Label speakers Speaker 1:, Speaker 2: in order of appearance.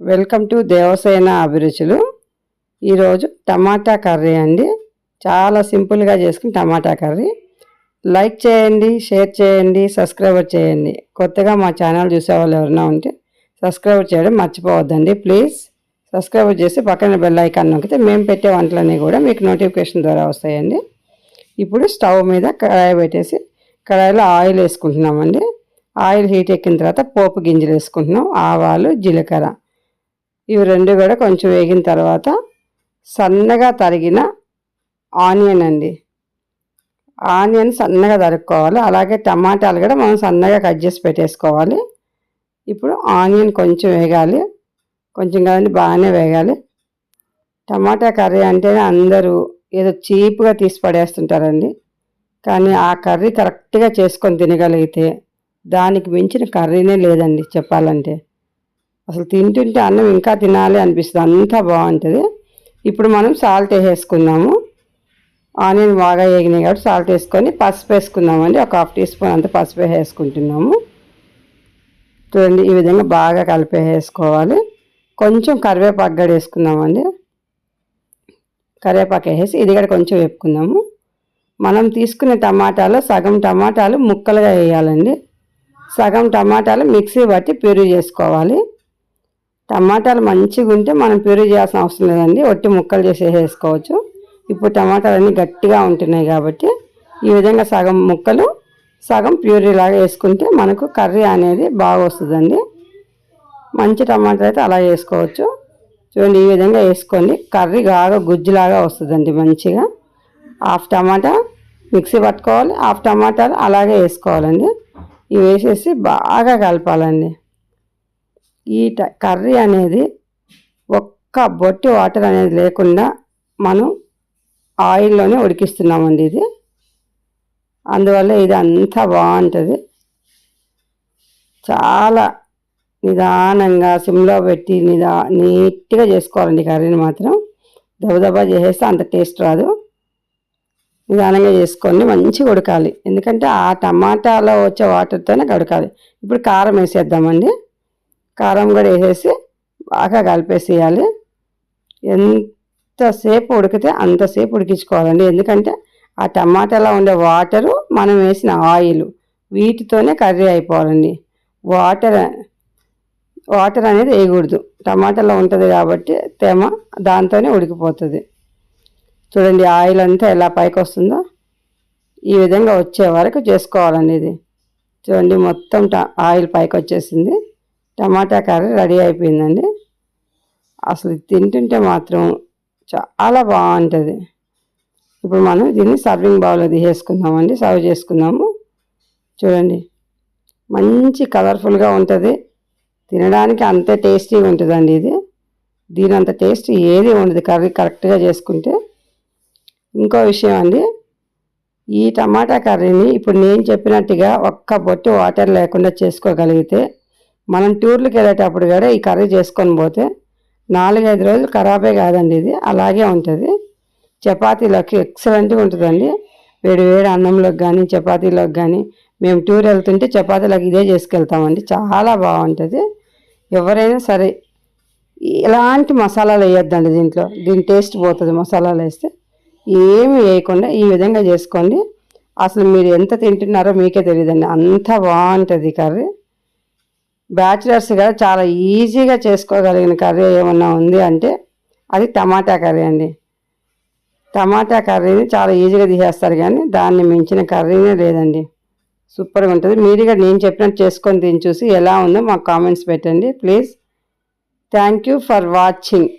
Speaker 1: Welcome to Devasena అభిరుచులు. ఈరోజు టమాటా curry అండి. చాలా సింపుల్గా చేసుకుని టమాటా కర్రీ. లైక్ చేయండి, షేర్ చేయండి, సబ్స్క్రైబ్ చేయండి. కొత్తగా మా ఛానల్ చూసేవాళ్ళు ఎవరైనా ఉంటే సబ్స్క్రైబ్ చేయడం మర్చిపోవద్దండి. ప్లీజ్ సబ్స్క్రైబ్ చేసి పక్కన బెల్ ఐకాన్ నొక్కితే మేము పెట్టే వంటలన్నీ కూడా మీకు నోటిఫికేషన్ ద్వారా వస్తాయండి. ఇప్పుడు స్టవ్ మీద కడాయి పెట్టేసి కడాయిలో ఆయిల్ వేసుకుంటున్నామండి. ఆయిల్ హీట్ ఎక్కిన తర్వాత పోపు గింజలు వేసుకుంటున్నాం. ఆవాలు, జీలకర్ర ఇవి రెండు కూడా కొంచెం వేగిన తర్వాత సన్నగా తరిగిన ఆనియన్ అండి. ఆనియన్ సన్నగా తరుక్కోవాలి. అలాగే టమాటాలు కూడా మనం సన్నగా కట్ చేసి పెట్టేసుకోవాలి. ఇప్పుడు ఆనియన్ కొంచెం వేగాలి, కొంచెం కదండి బాగానే వేగాలి. టమాటా కర్రీ అంటేనే అందరూ ఏదో చీప్గా తీసి పడేస్తుంటారండి. కానీ ఆ కర్రీ కరెక్ట్గా చేసుకొని తినగలిగితే దానికి మించిన కర్రీనే లేదండి చెప్పాలంటే. అసలు తింటుంటే అన్నం ఇంకా తినాలి అనిపిస్తుంది, అంతా బాగుంటుంది. ఇప్పుడు మనం సాల్ట్ వేసుకుందాము. ఆనియన్ బాగా వేగినాయి కాబట్టి సాల్ట్ వేసుకొని పసుపు వేసుకుందామండి. ఒక 1/2 టీ స్పూన్ అంత పసుపు వేసుకుంటున్నాము. చూడండి, ఈ విధంగా బాగా కలిపేసుకోవాలి. కొంచెం కరివేపాకు కూడా వేసుకుందామండి. కరివేపాకు వేసి ఇది కూడా కొంచెం వేపుకుందాము. మనం తీసుకునే టమాటాలు సగం టమాటాలు ముక్కలుగా వేయాలండి. సగం టమాటాలు మిక్సీ బట్టి ప్యూరీ చేసుకోవాలి. టమాటాలు మంచిగా ఉంటే మనం ప్యూరీ చేయాల్సిన అవసరం లేదండి, ఒట్టి ముక్కలు చేసి వేసుకోవచ్చు. ఇప్పుడు టమాటాలు అన్నీ గట్టిగా ఉంటున్నాయి కాబట్టి ఈ విధంగా సగం ముక్కలు సగం ప్యూరీ లాగా వేసుకుంటే మనకు కర్రీ అనేది బాగా వస్తుందండి. మంచి టమాటాలు అయితే అలా వేసుకోవచ్చు. చూడండి, ఈ విధంగా వేసుకోండి. కర్రీ బాగా గుజ్జులాగా వస్తుందండి మంచిగా. 1/2 టమాటా మిక్సీ పట్టుకోవాలి, 1/2 టమాటాలు అలాగే వేసుకోవాలండి. ఇవి వేసేసి బాగా కలపాలండి. ఈ కర్రీ అనేది ఒక్క బొట్టి వాటర్ అనేది లేకుండా మనం ఆయిల్లోనే ఉడికిస్తున్నామండి. ఇది అందువల్ల ఇది అంతా బాగుంటుంది. చాలా నిదానంగా సిమ్లో పెట్టి నీట్గా చేసుకోవాలండి కర్రీని. మాత్రం దబదబా చేసేస్తే అంత టేస్ట్ రాదు. నిదానంగా చేసుకొని మంచిగా ఉడకాలి, ఎందుకంటే ఆ టమాటాలో వచ్చే వాటర్తోనే ఉడకాలి. ఇప్పుడు కారం వేసేద్దామండి. కారం కూడా వేసేసి బాగా కలిపేసేయాలి. ఎంతసేపు ఉడికితే అంతసేపు ఉడికించుకోవాలండి, ఎందుకంటే ఆ టమాటాలో ఉండే వాటరు మనం వేసిన ఆయిల్ వీటితోనే కర్రీ అయిపోవాలండి. వాటర్ అనేది వేయకూడదు. టమాటాలో ఉంటుంది కాబట్టి తేమ దాంతోనే ఉడికిపోతుంది. చూడండి, ఆయిల్ అంతా ఎలా పైకి వస్తుందో ఈ విధంగా వచ్చే వరకు చేసుకోవాలండి. ఇది చూడండి, మొత్తం ఆయిల్ పైకి వచ్చేసింది. టమాటా కర్రీ రెడీ అయిపోయిందండి. అసలు తింటుంటే మాత్రం చాలా బాగుంటుంది. ఇప్పుడు మనం దీన్ని సర్వింగ్ బౌల్లో తీసేసుకుందామండి, సర్వ్ చేసుకుందాము. చూడండి, మంచి కలర్ఫుల్గా ఉంటుంది, తినడానికి అంతే టేస్టీగా ఉంటుందండి. దీని అంత టేస్ట్ ఏది ఉండదు కర్రీ కరెక్ట్గా చేసుకుంటే. ఇంకో విషయం అండి, ఈ టమాటా కర్రీని ఇప్పుడు నేను చెప్పినట్టుగా ఒక్క బొట్టు వాటర్ లేకుండా చేసుకోగలిగితే మనం టూర్లకు వెళ్ళేటప్పుడు కూడా ఈ కర్రీ చేసుకొని పోతే 4-5 రోజులు ఖరాబే కాదండి. ఇది అలాగే ఉంటుంది. చపాతీలోకి ఎక్సలెంట్గా ఉంటుందండి. వేడి వేడి అన్నంలోకి కానీ చపాతీలోకి కానీ. మేము టూర్ వెళ్తుంటే చపాతీలోకి ఇదే చేసుకెళ్తామండి. చాలా బాగుంటుంది. ఎవరైనా సరే ఎలాంటి మసాలాలు వేయొద్దండి దీంట్లో, దీని టేస్ట్ పోతుంది మసాలాలు వేస్తే. ఏమి వేయకుండా ఈ విధంగా చేసుకోండి. అసలు మీరు ఎంత తింటున్నారో మీకే తెలియదండి, అంత బాగుంటుంది కర్రీ. బ్యాచిలర్స్గా చాలా ఈజీగా చేసుకోగలిగిన కర్రీ ఏమన్నా ఉంది అంటే అది టమాటా కర్రీ అండి. టమాటా కర్రీని చాలా ఈజీగా తీసేస్తారు, కానీ దాన్ని మించిన కర్రీనే లేదండి. సూపర్గా ఉంటుంది. మీరుగా నేను చెప్పినట్టు చేసుకొని తిని చూసి ఎలా ఉందో మాకు కామెంట్స్ పెట్టండి please. Thank you for watching.